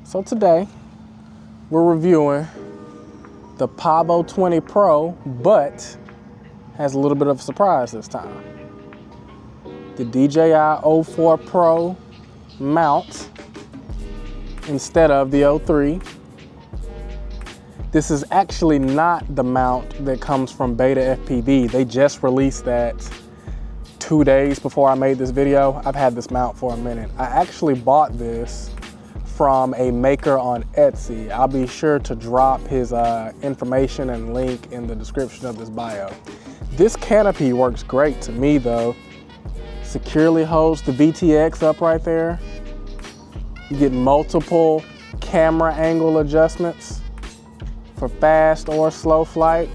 So today, we're reviewing the Pavo20 Pro, but has a little bit of a surprise this time. The DJI O4 Pro mount instead of the O3. This is actually not the mount that comes from Beta FPV. They just released that 2 days before I made this video. I've had this mount for a minute. I actually bought this from a maker on Etsy. I'll be sure to drop his information and link in the description of this bio. This canopy works great to me though. Securely holds the VTX up right there. You get multiple camera angle adjustments for fast or slow flight.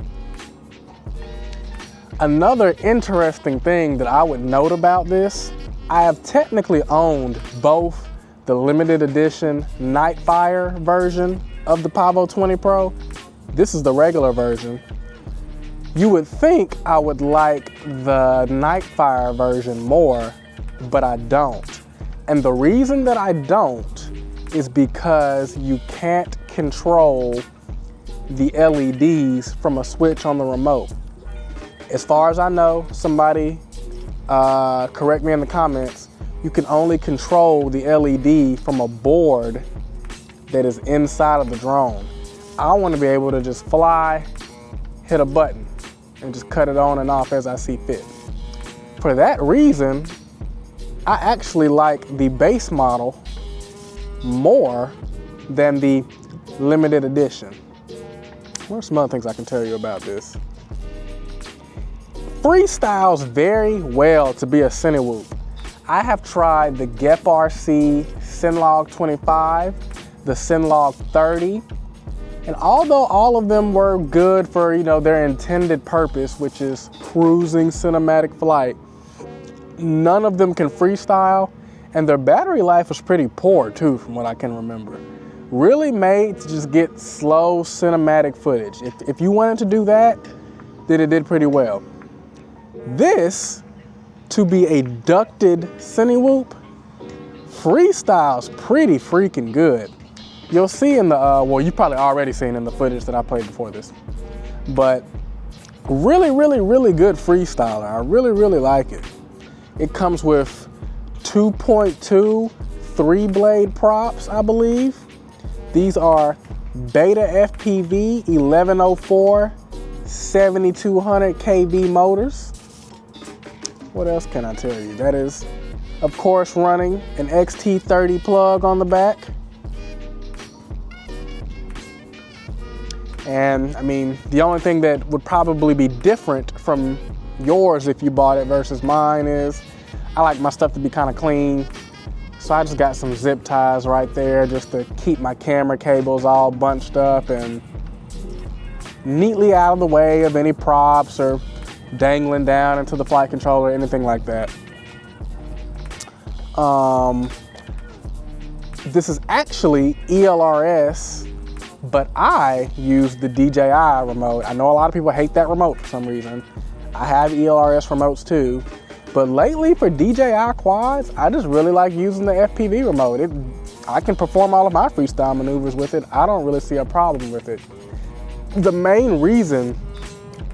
Another interesting thing that I would note about this, I have technically owned both the limited edition Nightfire version of the Pavo20 Pro. This is the regular version. You would think I would like the Nightfire version more, but I don't. And the reason that I don't is because you can't control the LEDs from a switch on the remote. As far as I know, somebody correct me in the comments, you can only control the LED from a board that is inside of the drone. I want to be able to just fly, hit a button, and just cut it on and off as I see fit. For that reason, I actually like the base model more than the limited edition. What are some other things I can tell you about this? Freestyles very well to be a Cinewhoop. I have tried the GEP RC Cinlog 25, the Cinlog 30, and although all of them were good for, their intended purpose, which is cruising cinematic flight, none of them can freestyle, and their battery life was pretty poor too, from what I can remember. Really made to just get slow cinematic footage. If you wanted to do that, then it did pretty well. This, to be a ducted Cinewhoop, freestyle's pretty freaking good. You'll see in the, well, you've probably already seen in the footage that I played before this, but really, really, really good freestyler. I really, really like it. It comes with 2.2 3-blade props, I believe. These are Beta FPV 1104 7200 kV motors. What else can I tell you? That is, of course, running an XT30 plug on the back. And I mean, the only thing that would probably be different from yours if you bought it versus mine is I like my stuff to be kind of clean. So I just got some zip ties right there just to keep my camera cables all bunched up and neatly out of the way of any props or dangling down into the flight controller, anything like that. This is actually ELRS, but I use the DJI remote. I know a lot of people hate that remote for some reason. I have ELRS remotes too, but lately for DJI quads, I just really like using the FPV remote. I can perform all of my freestyle maneuvers with it. I don't really see a problem with it. The main reason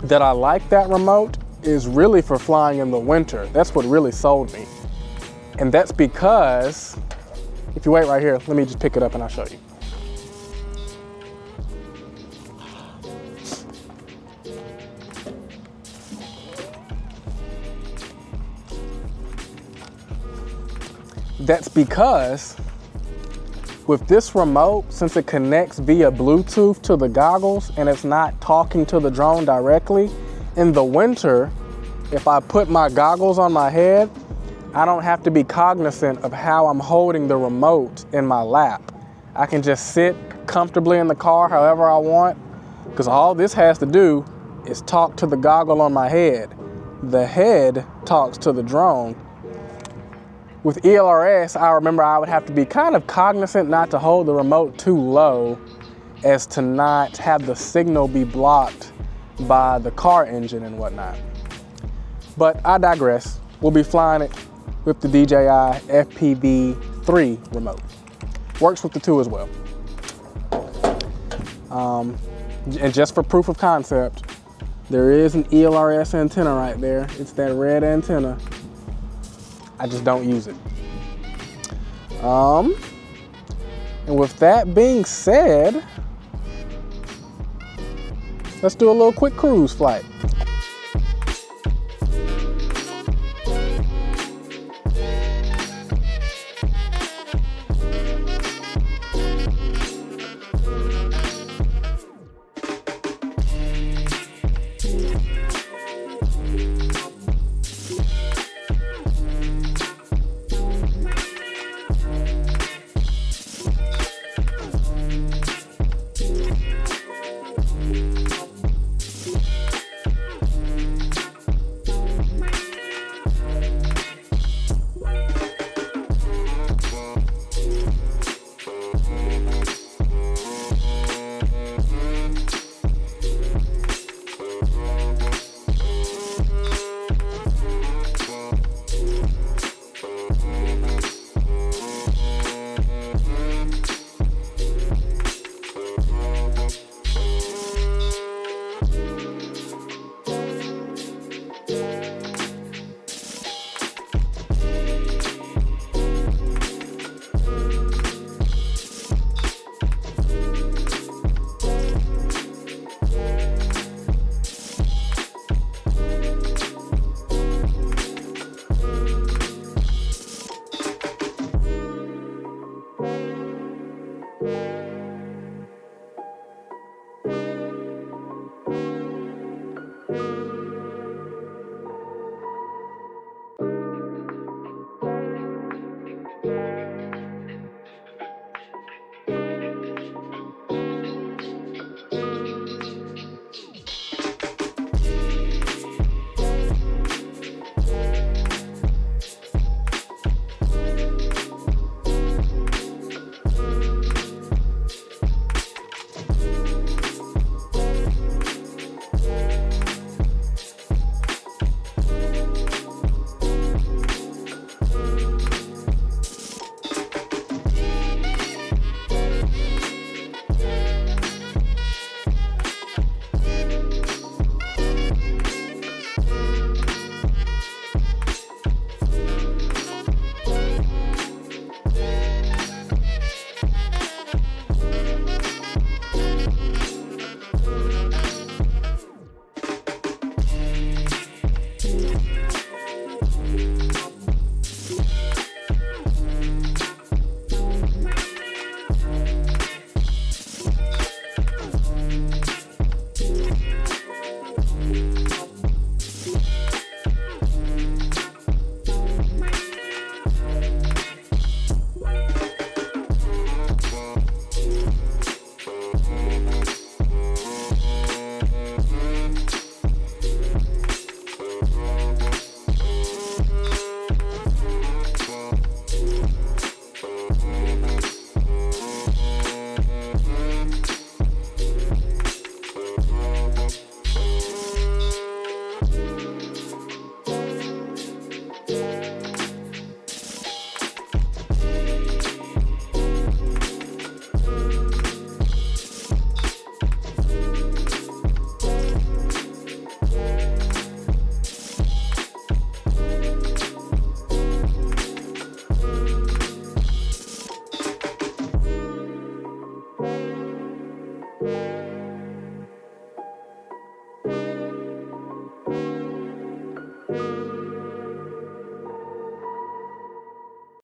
that I like that remote is really for flying in the winter. That's what really sold me. And that's because, if you wait right here, let me just pick it up and I'll show you. That's because with this remote, since it connects via Bluetooth to the goggles and it's not talking to the drone directly, in the winter, if I put my goggles on my head, I don't have to be cognizant of how I'm holding the remote in my lap. I can just sit comfortably in the car however I want, because all this has to do is talk to the goggle on my head. The head talks to the drone. With ELRS, I remember I would have to be kind of cognizant not to hold the remote too low as to not have the signal be blocked by the car engine and whatnot. But I digress. We'll be flying it with the DJI FPV 3 remote. Works with the 2 as well. And just for proof of concept, there is an ELRS antenna right there. It's that red antenna. I just don't use it. And with that being said, let's do a little quick cruise flight.